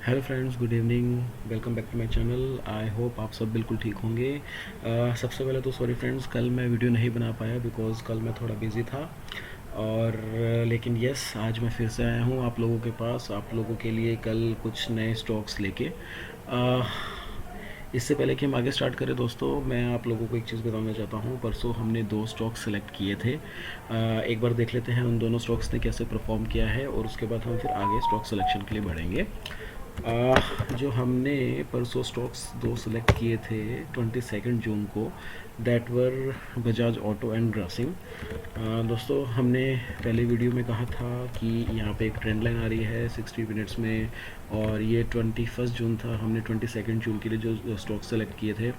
Hello friends, good evening. Welcome back to my channel. I hope आप सब बिल्कुल ठीक होंगे। सबसे पहले तो सॉरी फ्रेंड्स, कल मैं वीडियो नहीं बना पाया बिकॉज़ कल मैं थोड़ा बिज़ी था। और लेकिन यस, आज मैं फिर से आया हूँ आप लोगों के पास, आप लोगों के लिए कल कुछ नए स्टॉक्स लेके। अ, इससे पहले कि हम आगे स्टार्ट करें दोस्तों, मैं आप लोगों को एक चीज़ बताना चाहता हूँ। परसों हमने दो स्टॉक सेलेक्ट किए थे। एक बार देख लेते हैं उन दोनों स्टॉक्स ने कैसे परफॉर्म किया है और उसके बाद हम फिर आगे स्टॉक सिलेक्शन के लिए बढ़ेंगे। जो हमने परसों स्टॉक्स दो सेलेक्ट किए थे 22 जून को, that were Bajaj auto and Grasim. दोस्तों, हमने पहले वीडियो में कहा था कि यहाँ पे एक ट्रेंड लाइन आ रही है 60 मिनट्स में, और ये 21 जून था। हमने 22 जून के लिए जो स्टॉक सेलेक्ट किए थे,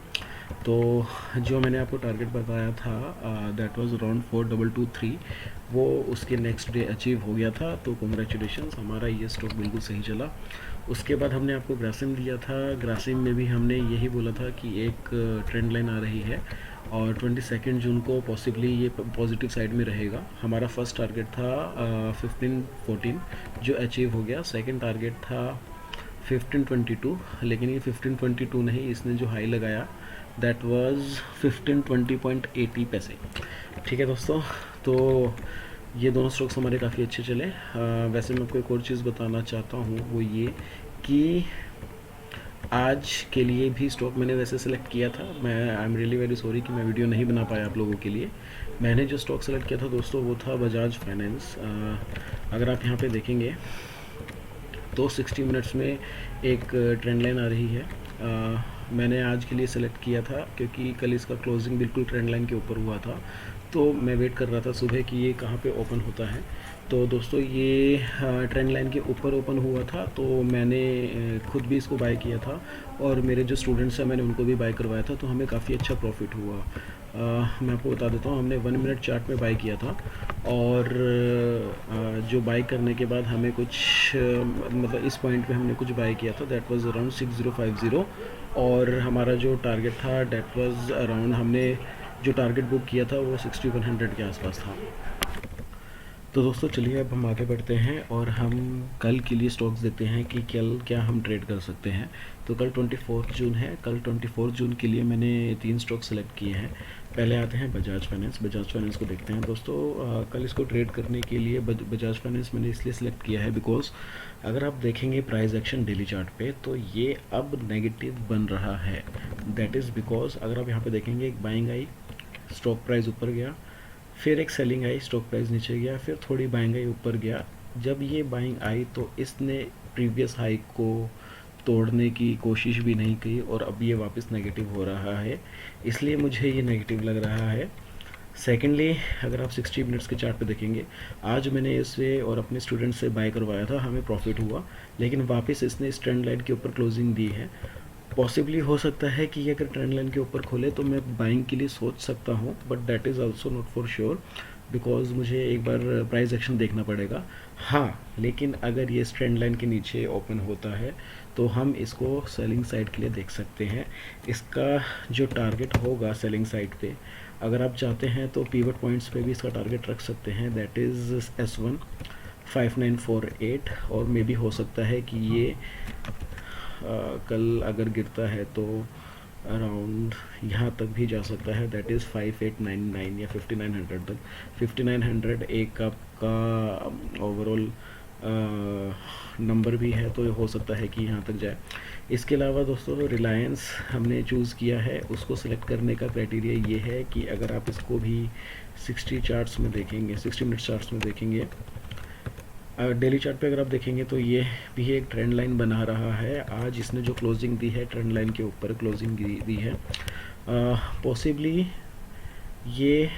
तो जो मैंने आपको टारगेट बताया था दैट वाज अराउंड 4223, वो उसके नेक्स्ट डे अचीव हो गया था। तो कॉन्ग्रेचुलेशंस, हमारा ये स्टॉक बिल्कुल सही चला। उसके बाद हमने आपको ग्रासिम दिया था। ग्रासिम में भी हमने यही बोला था कि एक ट्रेंड लाइन आ रही है और 22 जून को पॉसिबली ये पॉजिटिव साइड में रहेगा। हमारा फर्स्ट टारगेट था 1514, जो अचीव हो गया। सेकंड टारगेट था 1522, लेकिन ये 1522 नहीं, इसने जो हाई लगाया दैट वाज 1520.80 पैसे। ठीक है दोस्तों, तो ये दोनों स्ट्रोक्स हमारे काफ़ी अच्छे चले। वैसे मैं आपको एक और चीज़ बताना चाहता हूँ, वो ये कि आज के लिए भी स्टॉक मैंने वैसे सेलेक्ट किया था। मैं I am really very sorry कि मैं वीडियो नहीं बना पाया आप लोगों के लिए। मैंने जो स्टॉक सेलेक्ट किया था दोस्तों, वो था बजाज फाइनेंस। अगर आप यहाँ पे देखेंगे तो 60 मिनट्स में एक ट्रेंड लाइन आ रही है। मैंने आज के लिए सेलेक्ट किया था क्योंकि कल इसका क्लोजिंग बिल्कुल ट्रेंड लाइन के ऊपर हुआ था, तो मैं वेट कर रहा था सुबह कि ये कहाँ पे ओपन होता है। तो दोस्तों, ये ट्रेंड लाइन के ऊपर ओपन हुआ था, तो मैंने खुद भी इसको बाय किया था और मेरे जो स्टूडेंट्स हैं मैंने उनको भी बाय करवाया था, तो हमें काफ़ी अच्छा प्रॉफिट हुआ। मैं आपको बता देता हूँ, हमने 1 मिनट चार्ट में बाय किया था और जो बाय करने के बाद हमें कुछ मतलब इस पॉइंट पे हमने कुछ बाय किया था, दैट वाज अराउंड 6050। और हमारा जो टारगेट था दैट वाज अराउंड, हमने जो टारगेट बुक किया था वो 6100 के आसपास था। तो दोस्तों चलिए, अब हम आगे बढ़ते हैं और हम कल के लिए स्टॉक्स देखते हैं कि कल क्या हम ट्रेड कर सकते हैं। तो कल 24 जून है। कल 24 जून के लिए मैंने तीन स्टॉक सेलेक्ट किए हैं। पहले आते हैं बजाज फाइनेंस। बजाज फाइनेंस को देखते हैं दोस्तों। कल इसको ट्रेड करने के लिए बजाज फाइनेंस मैंने इसलिए सेलेक्ट किया है बिकॉज अगर आप देखेंगे प्राइस एक्शन डेली चार्ट पे, तो ये अब नेगेटिव बन रहा है। दैट इज़ बिकॉज अगर आप यहाँ पे देखेंगे, एक बाइंग आई, स्टॉक प्राइस ऊपर गया, फिर एक सेलिंग आई, स्टॉक प्राइस नीचे गया, फिर थोड़ी बाइंग आई, ऊपर गया। जब ये बाइंग आई तो इसने प्रीवियस हाई को तोड़ने की कोशिश भी नहीं की और अब ये वापस नेगेटिव हो रहा है, इसलिए मुझे ये नेगेटिव लग रहा है। सेकेंडली, अगर आप 60 मिनट्स के चार्ट पे देखेंगे, आज मैंने इसे और अपने स्टूडेंट से बाय करवाया था, हमें प्रॉफिट हुआ, लेकिन वापस इसने इस ट्रेंड लाइन के ऊपर क्लोजिंग दी है। पॉसिबली हो सकता है कि ये अगर ट्रेंड लाइन के ऊपर खोले तो मैं बाइंग के लिए सोच सकता हूँ, but that is also not for sure because मुझे एक बार प्राइस एक्शन देखना पड़ेगा। हाँ, लेकिन अगर ये ट्रेंड लाइन के नीचे ओपन होता है तो हम इसको सेलिंग साइड के लिए देख सकते हैं। इसका जो टारगेट होगा सेलिंग साइड पे, अगर आप चाहते हैं तो पीवट पॉइंट्स पे भी इसका टारगेट रख सकते हैं, दैट इज़ S1 5948। और मे भी हो सकता है कि ये कल अगर गिरता है तो अराउंड यहाँ तक भी जा सकता है, दैट इज़ 5899 या 5900 तक। 5900 एक आपका ओवरऑल नंबर भी है, तो हो सकता है कि यहाँ तक जाए। इसके अलावा दोस्तों, रिलायंस हमने चूज़ किया है, उसको सिलेक्ट करने का क्राइटेरिया ये है कि अगर आप इसको भी 60 चार्ट्स में देखेंगे, 60 मिनट चार्ट्स में देखेंगे, डेली चार्ट पे अगर आप देखेंगे तो ये भी एक ट्रेंड लाइन बना रहा है। आज इसने जो क्लोजिंग दी है, ट्रेंड लाइन के ऊपर क्लोजिंग दी है। पॉसिबली ये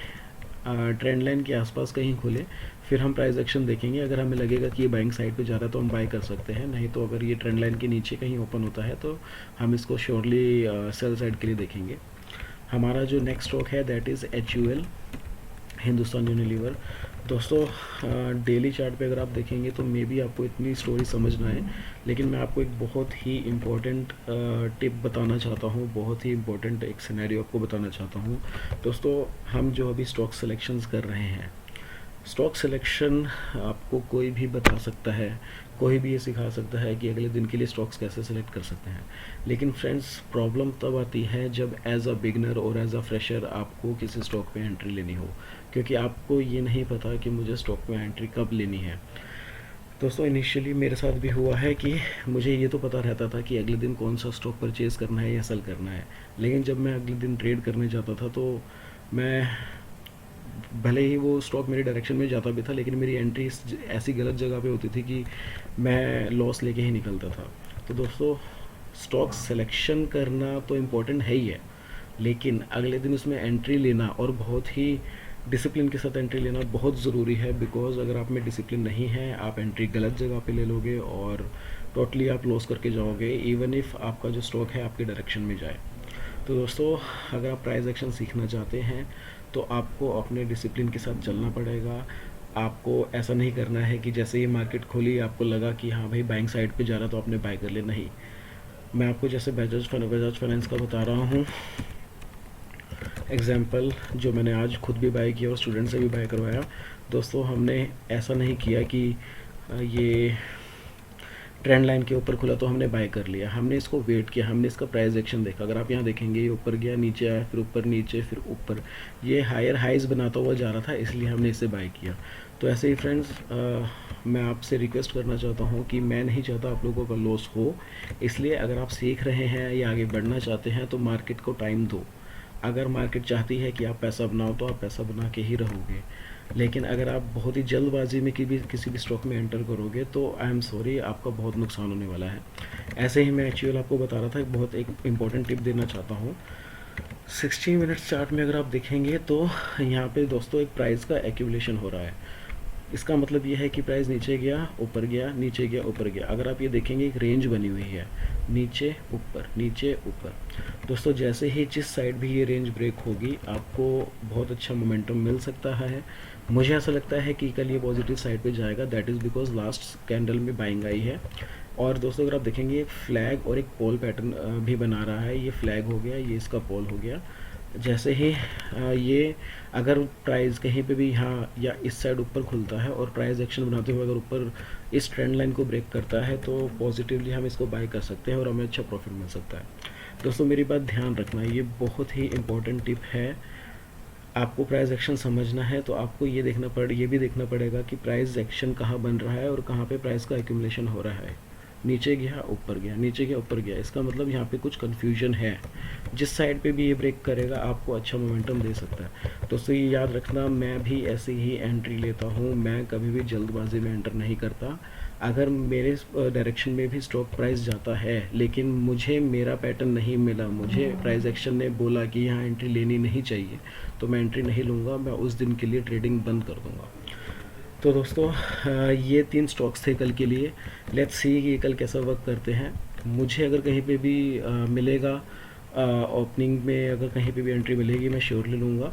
ट्रेंड लाइन के आसपास कहीं खुले, फिर हम प्राइस एक्शन देखेंगे। अगर हमें लगेगा कि ये बाइंग साइड पे जा रहा है तो हम बाय कर सकते हैं, नहीं तो अगर ये ट्रेंड लाइन के नीचे कहीं ओपन होता है तो हम इसको श्योरली सेल साइड के लिए देखेंगे। हमारा जो नेक्स्ट स्टॉक है that is HUL, Hindustan Unilever. दोस्तों, डेली चार्ट पे अगर आप देखेंगे तो मे बी आपको इतनी स्टोरी समझ ना आए, लेकिन मैं आपको एक बहुत ही इम्पोर्टेंट टिप बताना चाहता हूँ, बहुत ही इम्पोर्टेंट एक सिनेरियो आपको बताना चाहता हूँ। दोस्तों, हम जो अभी स्टॉक सिलेक्शंस कर रहे हैं, स्टॉक सिलेक्शन आपको कोई भी बता सकता है, कोई भी ये सिखा सकता है कि अगले दिन के लिए स्टॉक्स कैसे सेलेक्ट कर सकते हैं, लेकिन फ्रेंड्स प्रॉब्लम तब आती है जब एज अ बिगनर और एज अ फ्रेशर आपको किसी स्टॉक पे एंट्री लेनी हो, क्योंकि आपको ये नहीं पता कि मुझे स्टॉक में एंट्री कब लेनी है। दोस्तों इनिशियली मेरे साथ भी हुआ है कि मुझे ये तो पता रहता था कि अगले दिन कौन सा स्टॉक परचेज़ करना है या सेल करना है, लेकिन जब मैं अगले दिन ट्रेड करने जाता था तो मैं, भले ही वो स्टॉक मेरे डायरेक्शन में जाता भी था, लेकिन मेरी एंट्री ऐसी गलत जगह पे होती थी कि मैं लॉस लेके ही निकलता था। तो दोस्तों स्टॉक सिलेक्शन करना तो इम्पोर्टेंट है ही है, लेकिन अगले दिन उसमें एंट्री लेना और बहुत ही डिसिप्लिन के साथ एंट्री लेना बहुत ज़रूरी है। बिकॉज़ अगर आप में डिसिप्लिन नहीं है, आप एंट्री गलत जगह पे ले लोगे और टोटली आप लॉस करके जाओगे, इवन इफ़ आपका जो स्टॉक है आपके डायरेक्शन में जाए। तो दोस्तों अगर आप प्राइस एक्शन सीखना चाहते हैं तो आपको अपने डिसिप्लिन के साथ चलना पड़ेगा। आपको ऐसा नहीं करना है कि जैसे ही मार्केट खोली आपको लगा कि हाँ भाई बाइंग साइड पे जा रहा तो आपने बाय कर लिया, नहीं। मैं आपको जैसे बजाज फाइनेंस का बता रहा हूँ एग्जाम्पल, जो मैंने आज खुद भी बाय किया और स्टूडेंट से भी बाय करवाया। दोस्तों हमने ऐसा नहीं किया कि ये ट्रेंड लाइन के ऊपर खुला तो हमने बाय कर लिया, हमने इसको वेट किया, हमने इसका प्राइस एक्शन देखा। अगर आप यहाँ देखेंगे ये ऊपर गया, नीचे आया, फिर ऊपर नीचे, फिर ऊपर, ये हायर हाइज बनाता हुआ जा रहा था, इसलिए हमने इसे बाय किया। तो ऐसे ही फ्रेंड्स मैं आपसे रिक्वेस्ट करना चाहता हूँ कि मैं नहीं चाहता आप लोगों का लॉस हो, इसलिए अगर आप सीख रहे हैं या आगे बढ़ना चाहते हैं तो मार्केट को टाइम दो। अगर मार्केट चाहती है कि आप पैसा बनाओ तो आप पैसा बना के ही रहोगे, लेकिन अगर आप बहुत ही जल्दबाजी में किसी भी स्टॉक में एंटर करोगे तो आई एम सॉरी, आपका बहुत नुकसान होने वाला है। ऐसे ही मैं एक्चुअल आपको बता रहा था, बहुत एक इम्पॉर्टेंट टिप देना चाहता हूँ। 60 मिनट्स चार्ट में अगर आप देखेंगे तो यहाँ पे दोस्तों एक प्राइस का एक्यूमुलेशन हो रहा है। इसका मतलब ये है कि प्राइस नीचे गया, ऊपर गया, नीचे गया, ऊपर गया। अगर आप ये देखेंगे एक रेंज बनी हुई है, नीचे ऊपर, नीचे ऊपर। दोस्तों जैसे ही जिस साइड भी ये रेंज ब्रेक होगी आपको बहुत अच्छा मोमेंटम मिल सकता है। मुझे ऐसा लगता है कि कल ये पॉजिटिव साइड पे जाएगा, that is because last candle में बाइंग आई है। और दोस्तों अगर आप देखेंगे एक फ्लैग और एक पोल पैटर्न भी बना रहा है, ये फ्लैग हो गया, ये इसका पोल हो गया। जैसे ही ये अगर प्राइस कहीं पे भी यहाँ या इस साइड ऊपर खुलता है और प्राइस एक्शन बनाते हुए अगर ऊपर इस ट्रेंड लाइन को ब्रेक करता है तो पॉजिटिवली हम इसको बाय कर सकते हैं और हमें अच्छा प्रॉफिट मिल सकता है। दोस्तों मेरी बात ध्यान रखना, ये बहुत ही इंपॉर्टेंट टिप है। आपको प्राइस एक्शन समझना है तो आपको ये भी देखना पड़ेगा कि प्राइस एक्शन कहाँ बन रहा है और कहाँ पे प्राइस का एक्यूमुलेशन हो रहा है। नीचे गया, ऊपर गया, नीचे गया, ऊपर गया, इसका मतलब यहाँ पे कुछ कन्फ्यूजन है। जिस साइड पे भी ये ब्रेक करेगा आपको अच्छा मोमेंटम दे सकता है। दोस्तों ये याद रखना, मैं भी ऐसे ही एंट्री लेता हूँ, मैं कभी भी जल्दबाजी में एंटर नहीं करता। अगर मेरे डायरेक्शन में भी स्टॉक प्राइस जाता है लेकिन मुझे मेरा पैटर्न नहीं मिला, मुझे प्राइस एक्शन ने बोला कि यहाँ एंट्री लेनी नहीं चाहिए, तो मैं एंट्री नहीं लूँगा, मैं उस दिन के लिए ट्रेडिंग बंद कर दूँगा। तो दोस्तों ये 3 स्टॉक्स थे कल के लिए। लेट्स सी कि कल कैसा वर्क करते हैं। मुझे अगर कहीं पे भी मिलेगा ओपनिंग में, अगर कहीं पे भी एंट्री मिलेगी मैं श्योरली लूँगा।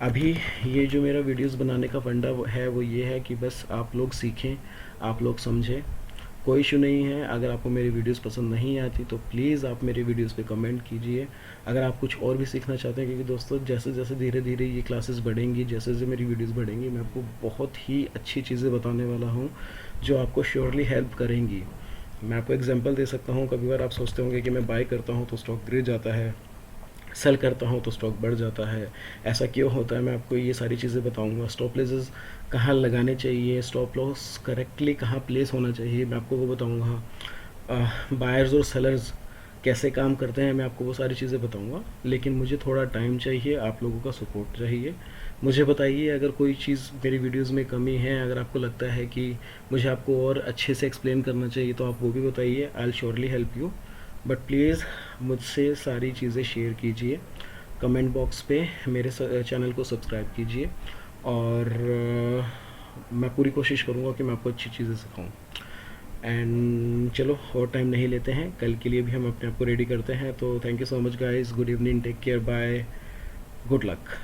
अभी ये जो मेरा वीडियोस बनाने का फंडा है वो ये है कि बस आप लोग सीखें, आप लोग समझें। कोई इशू नहीं है, अगर आपको मेरी वीडियोस पसंद नहीं आती तो प्लीज़ आप मेरे वीडियोस पे कमेंट कीजिए। अगर आप कुछ और भी सीखना चाहते हैं, क्योंकि दोस्तों जैसे जैसे धीरे धीरे ये क्लासेस बढ़ेंगी, जैसे जैसे मेरी वीडियोस बढ़ेंगी, मैं आपको बहुत ही अच्छी चीज़ें बताने वाला हूँ जो आपको श्योरली हेल्प करेंगी। मैं आपको एग्जाम्पल दे सकता हूँ, कभी बार आप सोचते होंगे कि मैं बाय करता हूँ तो स्टॉक गिर जाता है, सेल करता हूँ तो स्टॉक बढ़ जाता है, ऐसा क्यों होता है, मैं आपको ये सारी चीज़ें बताऊँगा। स्टॉप लॉसेस कहाँ लगाने चाहिए, स्टॉप लॉस करेक्टली कहाँ प्लेस होना चाहिए, मैं आपको वो बताऊँगा। बायर्स और सेलर्स कैसे काम करते हैं, मैं आपको वो सारी चीज़ें बताऊँगा। लेकिन मुझे थोड़ा टाइम चाहिए, आप लोगों का सपोर्ट चाहिए। मुझे बताइए अगर कोई चीज़ मेरी वीडियोज़ में कमी है, अगर आपको लगता है कि मुझे आपको और अच्छे से एक्सप्लेन करना चाहिए तो आप वो भी बताइए, I will surely help you. But please मुझसे सारी चीज़ें शेयर कीजिए, कमेंट बॉक्स पे मेरे चैनल को सब्सक्राइब कीजिए और मैं पूरी कोशिश करूँगा कि मैं आपको अच्छी चीज़ें सिखाऊँ। एंड चलो और टाइम नहीं लेते हैं, कल के लिए भी हम अपने आप को रेडी करते हैं। तो thank you so much guys, good evening, take care, bye, good luck.